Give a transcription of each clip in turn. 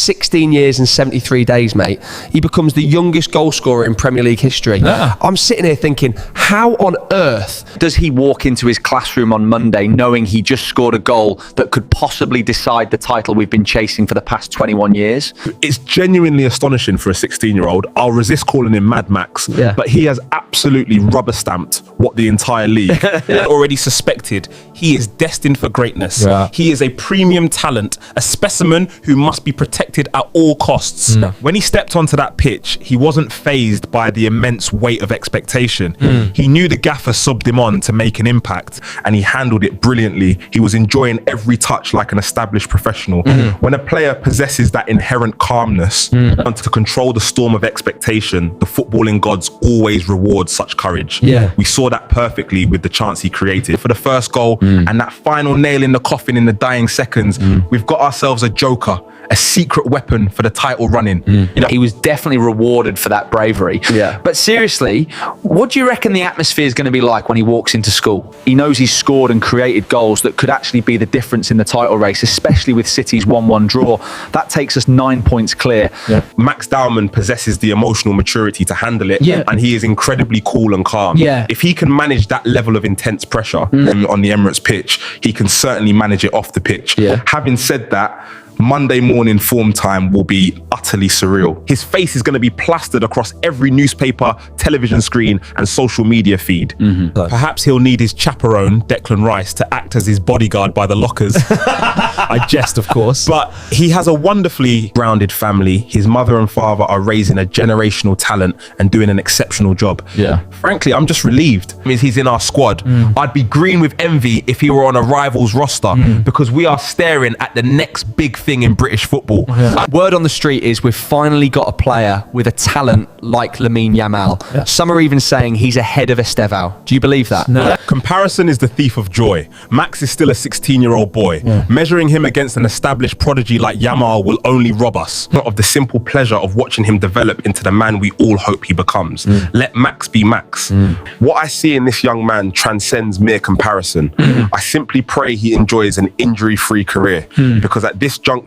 16 years and 73 days, mate. He becomes the youngest goal scorer in Premier League history. Yeah. I'm sitting here thinking, how on earth does he walk into his classroom on Monday knowing he just scored a goal that could possibly decide the title we've been chasing for the past 21 years? It's genuinely astonishing for a 16-year-old. I'll resist calling him Mad Max, but he has absolutely rubber stamped what the entire league already suspected. He is destined for greatness. He is a premium talent, a specimen who must be protected at all costs. When he stepped onto that pitch, he wasn't fazed by the immense weight of expectation. He knew the gaffer subbed him on to make an impact, and he handled it brilliantly. He was enjoying every touch like an established professional. When a player possesses that inherent calmness and to control the storm of expectation, the footballing gods always reward such courage. We saw that perfectly with the chance he created for the first goal and that final nail in the coffin in the dying seconds. We've got ourselves a joker, a secret weapon for the title running. You know, he was definitely rewarded for that bravery. But seriously, what do you reckon the atmosphere is going to be like when he walks into school? He knows he's scored and created goals that could actually be the difference in the title race, especially with City's 1-1 draw. That takes us 9 points clear. Max Dowman possesses the emotional maturity to handle it, and he is incredibly cool and calm. If he can manage that level of intense pressure on the Emirates pitch, he can certainly manage it off the pitch. Having said that, Monday morning form time will be utterly surreal. His face is going to be plastered across every newspaper, television screen and social media feed. Perhaps he'll need his chaperone, Declan Rice, to act as his bodyguard by the lockers. I jest, of course. But he has a wonderfully grounded family. His mother and father are raising a generational talent and doing an exceptional job. Frankly, I'm just relieved. I mean, he's in our squad. I'd be green with envy if he were on a rival's roster because we are staring at the next big thing in British football. Word on the street is we've finally got a player with a talent like Lamine Yamal. Some are even saying he's ahead of Estevao. Do you believe that? No. Comparison is the thief of joy. Max is still a 16-year-old boy. Measuring him against an established prodigy like Yamal will only rob us of the simple pleasure of watching him develop into the man we all hope he becomes. Let Max be Max. What I see in this young man transcends mere comparison. I simply pray he enjoys an injury-free career because at this juncture,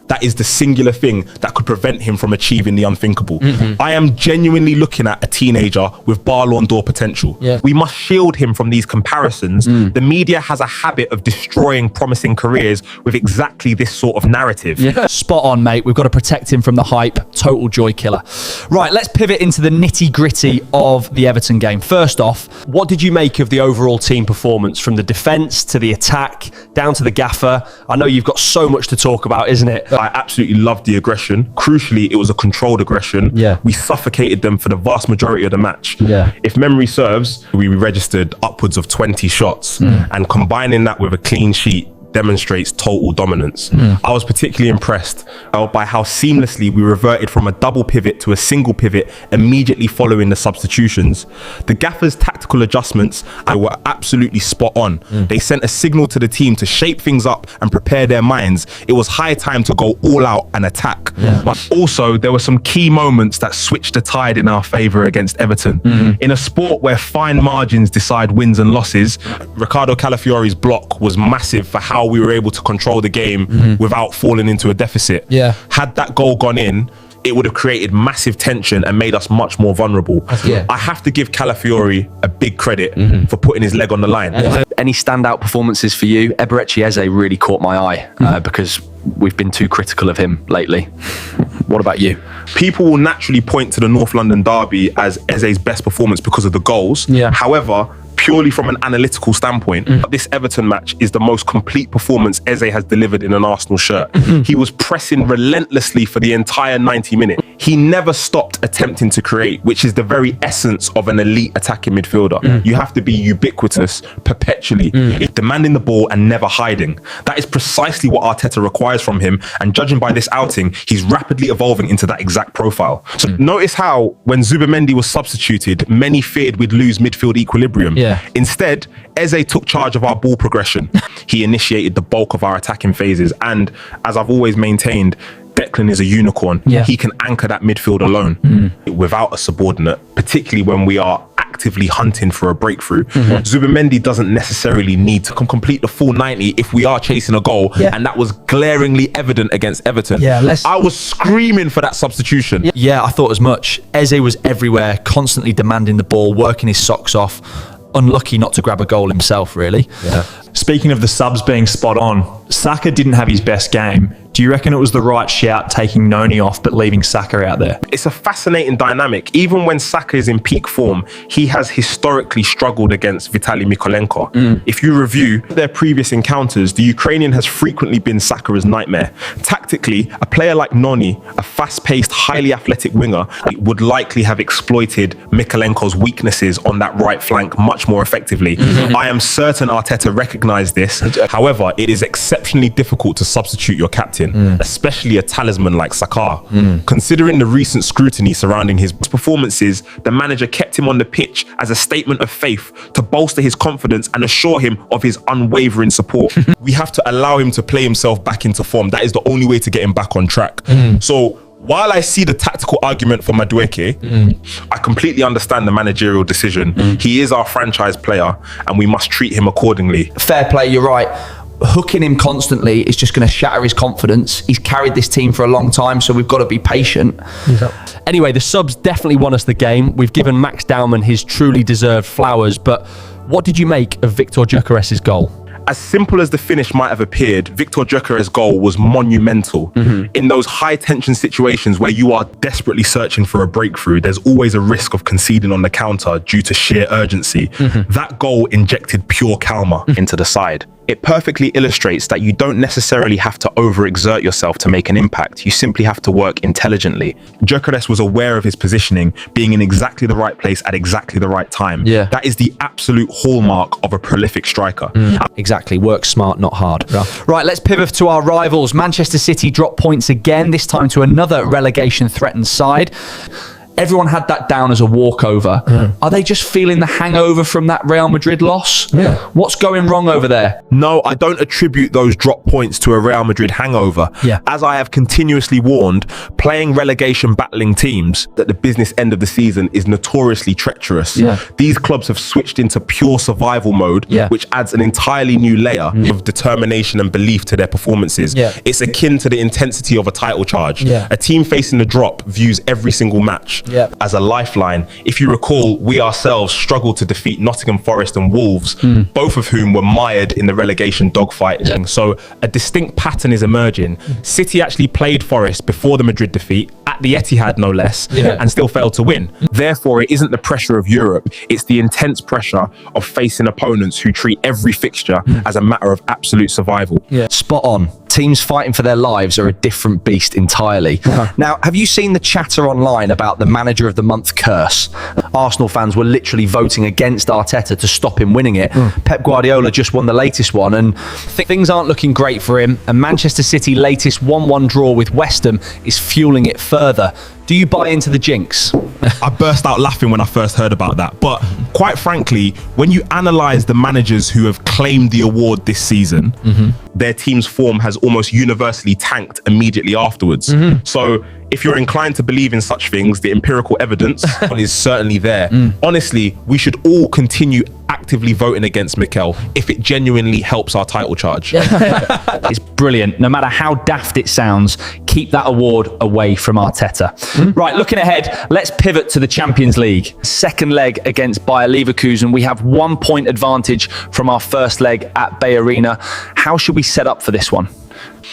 that is the singular thing that could prevent him from achieving the unthinkable. I am genuinely looking at a teenager with Ballon d'Or potential. We must shield him from these comparisons. The media has a habit of destroying promising careers with exactly this sort of narrative. Spot on, mate. We've got to protect him from the hype. Total joy killer. Right, let's pivot into the nitty-gritty of the Everton game. First off, what did you make of the overall team performance, from the defence to the attack down to the gaffer? I know you've got so much to talk about, isn't it? I absolutely loved the aggression. Crucially, it was a controlled aggression. We suffocated them for the vast majority of the match. If memory serves, we registered upwards of 20 shots, and combining that with a clean sheet demonstrates total dominance. I was particularly impressed by how seamlessly we reverted from a double pivot to a single pivot immediately following the substitutions. The gaffer's tactical adjustments were absolutely spot on. They sent a signal to the team to shape things up and prepare their minds. It was high time to go all out and attack. But also there were some key moments that switched the tide in our favour against Everton. In a sport where fine margins decide wins and losses, Riccardo Calafiori's block was massive for how we were able to control the game without falling into a deficit. Had that goal gone in, it would have created massive tension and made us much more vulnerable. I have to give Calafiori a big credit for putting his leg on the line. Any standout performances for you? Eberechi Eze really caught my eye because we've been too critical of him lately. What about you? People will naturally point to the North London derby as Eze's best performance because of the goals. However, purely from an analytical standpoint, this Everton match is the most complete performance Eze has delivered in an Arsenal shirt. He was pressing relentlessly for the entire 90 minutes. He never stopped attempting to create, which is the very essence of an elite attacking midfielder. You have to be ubiquitous perpetually, demanding the ball and never hiding. That is precisely what Arteta requires from him, and judging by this outing, he's rapidly evolving into that exact profile. So notice how when Zubimendi was substituted, many feared we'd lose midfield equilibrium. Instead, Eze took charge of our ball progression. He initiated the bulk of our attacking phases, and as I've always maintained, Declan is a unicorn. Yeah. He can anchor that midfield alone without a subordinate, particularly when we are actively hunting for a breakthrough. Zubimendi doesn't necessarily need to complete the full 90 if we are chasing a goal, and that was glaringly evident against Everton. I was screaming for that substitution. Yeah, I thought as much. Eze was everywhere, constantly demanding the ball, working his socks off. Unlucky not to grab a goal himself, really. Speaking of the subs being spot on, Saka didn't have his best game. Do you reckon it was the right shout taking Noni off but leaving Saka out there? It's a fascinating dynamic. Even when Saka is in peak form, he has historically struggled against Vitaly Mykolenko. If you review their previous encounters, the Ukrainian has frequently been Saka's nightmare. Tactically, a player like Noni, a fast-paced, highly athletic winger, would likely have exploited Mykolenko's weaknesses on that right flank much more effectively. I am certain Arteta recognised this. However, it is exceptionally difficult to substitute your captain, especially a talisman like Saka. Considering the recent scrutiny surrounding his performances, the manager kept him on the pitch as a statement of faith to bolster his confidence and assure him of his unwavering support. We have to allow him to play himself back into form. That is the only way to get him back on track. So while I see the tactical argument for Madueke, I completely understand the managerial decision. He is our franchise player and we must treat him accordingly. Fair play, you're right. Hooking him constantly is just going to shatter his confidence. He's carried this team for a long time, so we've got to be patient. Anyway, the subs definitely won us the game. We've given Max Dowman his truly deserved flowers, but what did you make of Viktor Gyökeres' goal? As simple as the finish might have appeared, Viktor Gyökeres' goal was monumental. In those high-tension situations where you are desperately searching for a breakthrough, there's always a risk of conceding on the counter due to sheer urgency. That goal injected pure calma into the side. It perfectly illustrates that you don't necessarily have to overexert yourself to make an impact. You simply have to work intelligently. Gyökeres was aware of his positioning, being in exactly the right place at exactly the right time. That is the absolute hallmark of a prolific striker. Exactly, work smart, not hard. Right, let's pivot to our rivals. Manchester City dropped points again, this time to another relegation-threatened side. Everyone had that down as a walkover. Are they just feeling the hangover from that Real Madrid loss? What's going wrong over there? No, I don't attribute those drop points to a Real Madrid hangover. As I have continuously warned, playing relegation battling teams at the business end of the season is notoriously treacherous. These clubs have switched into pure survival mode, which adds an entirely new layer of determination and belief to their performances. It's akin to the intensity of a title charge. A team facing the drop views every single match as a lifeline. If you recall, we ourselves struggled to defeat Nottingham Forest and Wolves, both of whom were mired in the relegation dogfight. So a distinct pattern is emerging. City actually played Forest before the Madrid defeat, at the Etihad no less, and still failed to win. Therefore, it isn't the pressure of Europe, it's the intense pressure of facing opponents who treat every fixture as a matter of absolute survival. Spot on. Teams fighting for their lives are a different beast entirely. Now, have you seen the chatter online about the manager of the month curse? Arsenal fans were literally voting against Arteta to stop him winning it. Pep Guardiola just won the latest one and things aren't looking great for him, and Manchester City latest 1-1 draw with West Ham is fueling it further. Do you buy into the jinx? I burst out laughing when I first heard about that. But quite frankly, when you analyse the managers who have claimed the award this season, their team's form has almost universally tanked immediately afterwards. So if you're inclined to believe in such things, the empirical evidence is certainly there. Honestly, we should all continue actively voting against Mikel if it genuinely helps our title charge. It's brilliant. No matter how daft it sounds, keep that award away from Arteta. Right, looking ahead, let's pivot to the Champions League. Second leg against Bayer Leverkusen. We have 1 point advantage from our first leg at Bay Arena. How should we set up for this one?